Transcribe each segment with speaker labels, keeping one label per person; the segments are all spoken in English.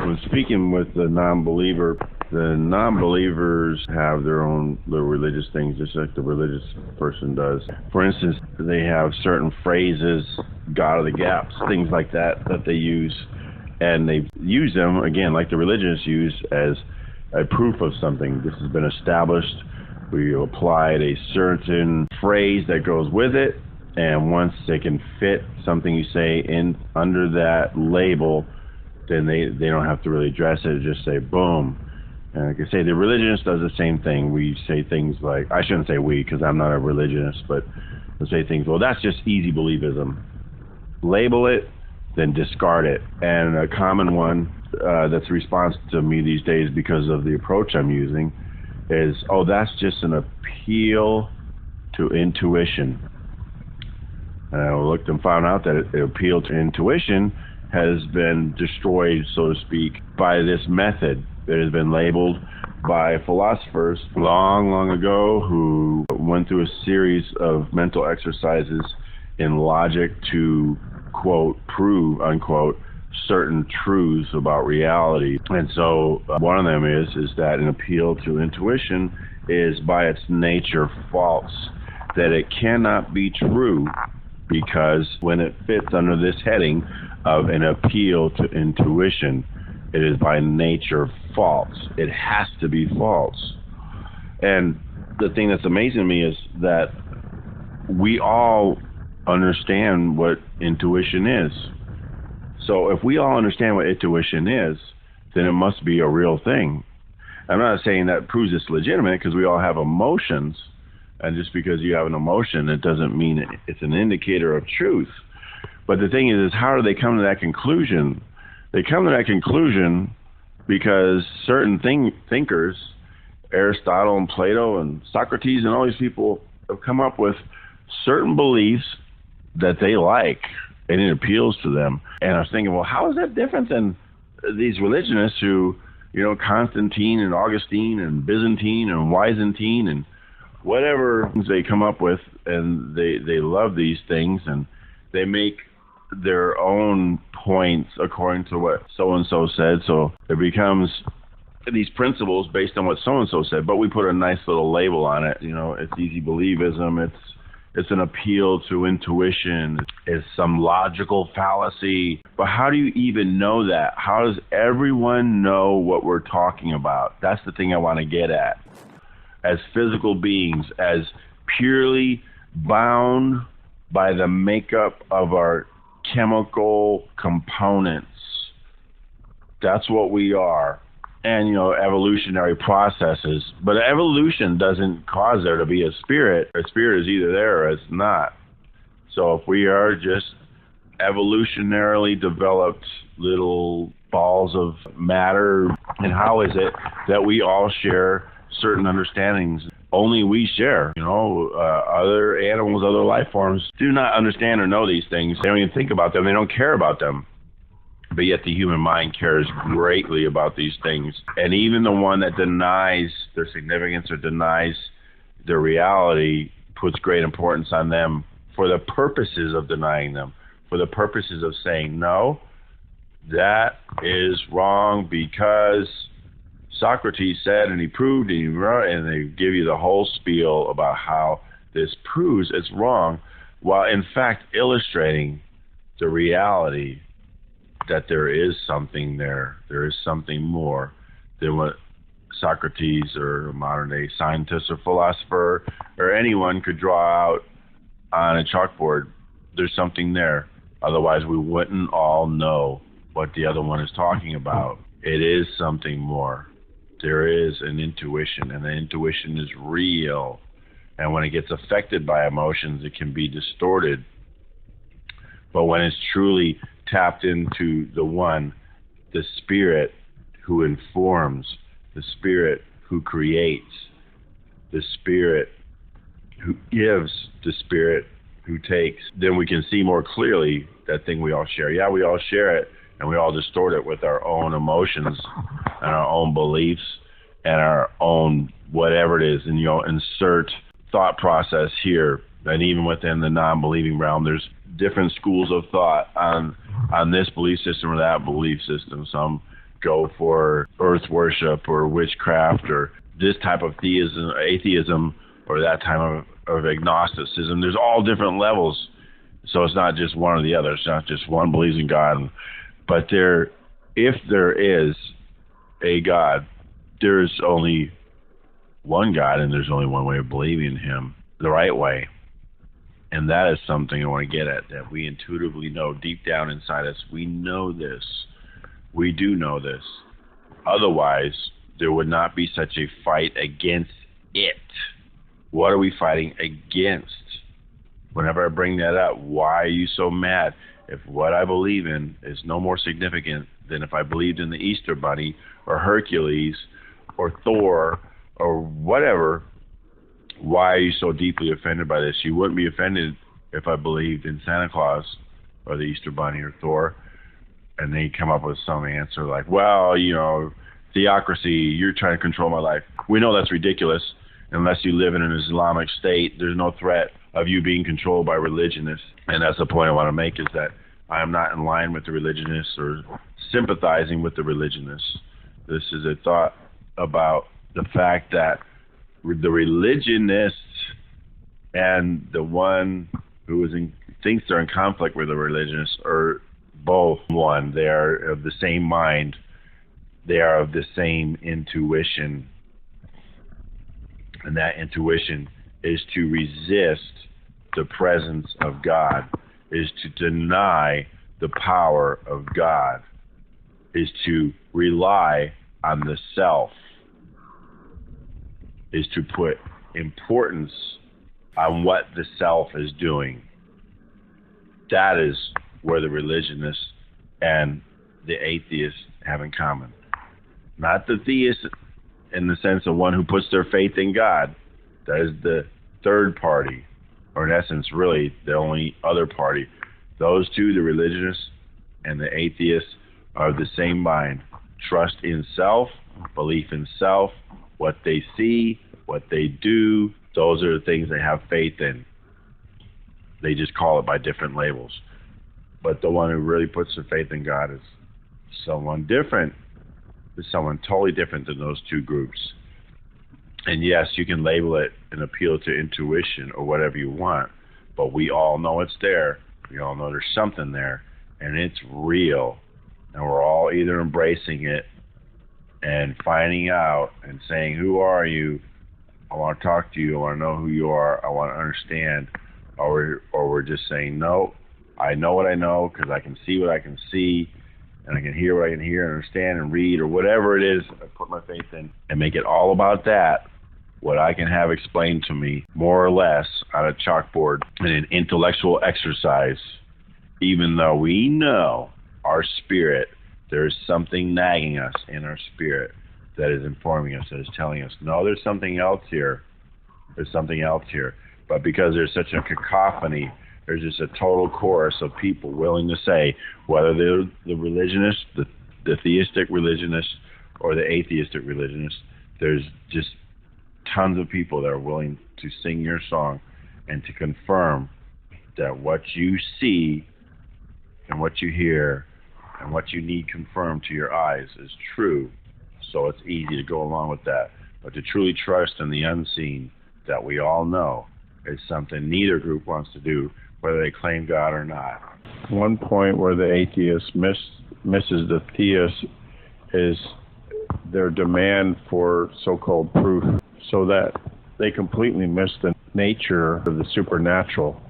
Speaker 1: When speaking with the non-believer, the non-believers have their religious things, just like the religious person does. For instance, they have certain phrases, God of the gaps, things like that they use, and they use them, again, like the religionists use, as a proof of something. This has been established. We applied a certain phrase that goes with it, and once they can fit something you say in under that label, then they don't have to really address it, just say boom. And like I say, the religionist does the same thing. We say things like, I shouldn't say we because I'm not a religionist, but we'll say things, well, that's just easy believism. Label it, then discard it. And a common one that's a response to me these days because of the approach I'm using is, oh, that's just an appeal to intuition. And I looked and found out that the appeal to intuition has been destroyed, so to speak, by this method. It has been labeled by philosophers long ago who went through a series of mental exercises in logic to, quote, prove, unquote, certain truths about reality. And so one of them is that an appeal to intuition is by its nature false, that it cannot be true, because when it fits under this heading of an appeal to intuition, it is by nature false. It has to be false. And the thing that's amazing to me is that we all understand what intuition is. So if we all understand what intuition is, then it must be a real thing. I'm not saying that proves it's legitimate, because we all have emotions. And just because you have an emotion, it doesn't mean it's an indicator of truth. But the thing is how do they come to that conclusion? They come to that conclusion because certain thinkers, Aristotle and Plato and Socrates and all these people, have come up with certain beliefs that they like, and it appeals to them. And I was thinking, well, how is that different than these religionists who, Constantine and Augustine and Byzantine and Byzantine and whatever they come up with, and they love these things, and they make their own points according to what so-and-so said. So it becomes these principles based on what so-and-so said, but we put a nice little label on it. It's easy believism. It's an appeal to intuition. It's some logical fallacy. But how do you even know that? How does everyone know what we're talking about? That's the thing I want to get at. As physical beings, as purely bound by the makeup of our chemical components. That's what we are. And, evolutionary processes. But evolution doesn't cause there to be a spirit. A spirit is either there or it's not. So if we are just evolutionarily developed little balls of matter, and how is it that we all share certain understandings only we share? Other animals, other life forms do not understand or know these things. They don't even think about them. They don't care about them. But yet the human mind cares greatly about these things. And even the one that denies their significance or denies their reality puts great importance on them for the purposes of denying them, for the purposes of saying, no, that is wrong because Socrates said, and he proved, and he wrote, and they give you the whole spiel about how this proves it's wrong, while in fact illustrating the reality that there is something there. There is something more than what Socrates or a modern day scientist or philosopher or anyone could draw out on a chalkboard. There's something there. Otherwise, we wouldn't all know what the other one is talking about. It is something more. There is an intuition, and the intuition is real. And when it gets affected by emotions, it can be distorted. But when it's truly tapped into the one, the spirit who informs, the spirit who creates, the spirit who gives, the spirit who takes, then we can see more clearly that thing we all share. Yeah, we all share it, and we all distort it with our own emotions and our own beliefs and our own whatever it is. And insert thought process here. And even within the non-believing realm, there's different schools of thought on this belief system or that belief system. Some go for earth worship or witchcraft or this type of theism, atheism, or that type of agnosticism. There's all different levels. So it's not just one or the other. It's not just one believes in God. But if there is a God, there's only one God, and there's only one way of believing in him, the right way. And that is something I want to get at, that we intuitively know deep down inside us. We know this. We do know this. Otherwise, there would not be such a fight against it. What are we fighting against? Whenever I bring that up, why are you so mad? If what I believe in is no more significant than if I believed in the Easter Bunny or Hercules or Thor or whatever, why are you so deeply offended by this? You wouldn't be offended if I believed in Santa Claus or the Easter Bunny or Thor, and they come up with some answer like, well, theocracy, you're trying to control my life. We know that's ridiculous. Unless you live in an Islamic state, there's no threat of you being controlled by religionists. And that's the point I want to make, is that I am not in line with the religionists or sympathizing with the religionists. This is a thought about the fact that the religionists and the one who thinks they're in conflict with the religionists are both one. They are of the same mind. They are of the same intuition. And that intuition is to resist the presence of God, is to deny the power of God, is to rely on the self, is to put importance on what the self is doing. That is where the religionists and the atheists have in common. Not the theist in the sense of one who puts their faith in God. That is the third party, or in essence, really the only other party. Those two, the religionists and the atheists, are of the same mind. Trust in self, belief in self, what they see, what they do, those are the things they have faith in. They just call it by different labels. But the one who really puts their faith in God is someone different. Is someone totally different than those two groups. And yes, you can label it an appeal to intuition or whatever you want, but we all know it's there. We all know there's something there, and it's real. And we're all either embracing it and finding out and saying, who are you? I want to talk to you. I want to know who you are. I want to understand. Or we're just saying, no, I know what I know because I can see what I can see, and I can hear what I can hear and understand and read, or whatever it is I put my faith in, and make it all about that, what I can have explained to me, more or less, on a chalkboard in an intellectual exercise, even though we know our spirit, there is something nagging us in our spirit that is informing us, that is telling us, no, there's something else here. There's something else here. But because there's such a cacophony, there's just a total chorus of people willing to say, whether they're the religionists, the theistic religionists, or the atheistic religionists, there's just tons of people that are willing to sing your song and to confirm that what you see and what you hear and what you need confirmed to your eyes is true. So it's easy to go along with that. But to truly trust in the unseen that we all know is something neither group wants to do, whether they claim God or not. One point where the atheist misses the theist is their demand for so-called proof, so that they completely miss the nature of the supernatural.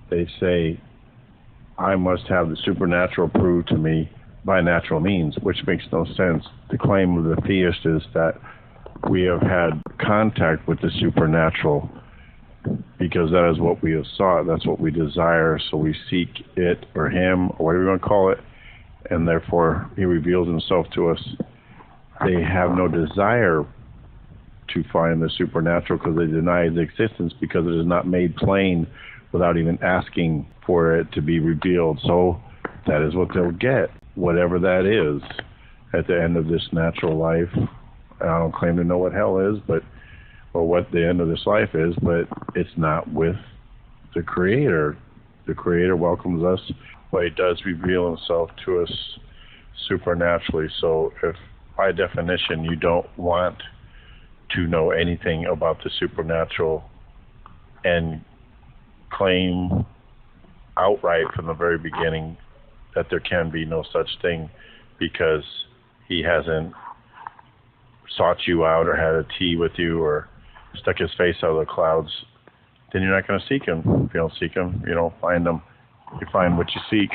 Speaker 1: They say, I must have the supernatural proved to me by natural means, which makes no sense. The claim of the theist is that we have had contact with the supernatural because that is what we have sought, that's what we desire, so we seek it or him, or whatever you want to call it, and therefore he reveals himself to us. They have no desire to find the supernatural because they deny its existence, because it is not made plain without even asking for it to be revealed. So that is what they'll get, whatever that is, at the end of this natural life. I don't claim to know what hell is, or what the end of this life is, but it's not with the Creator. The Creator welcomes us, but he does reveal himself to us
Speaker 2: supernaturally. So if by definition you don't want to know anything about the supernatural and claim outright from the very beginning that there can be no such thing because he hasn't sought you out or had a tea with you or stuck his face out of the clouds, then you're not going to seek him. If you don't seek him, you don't find him. You find what you seek.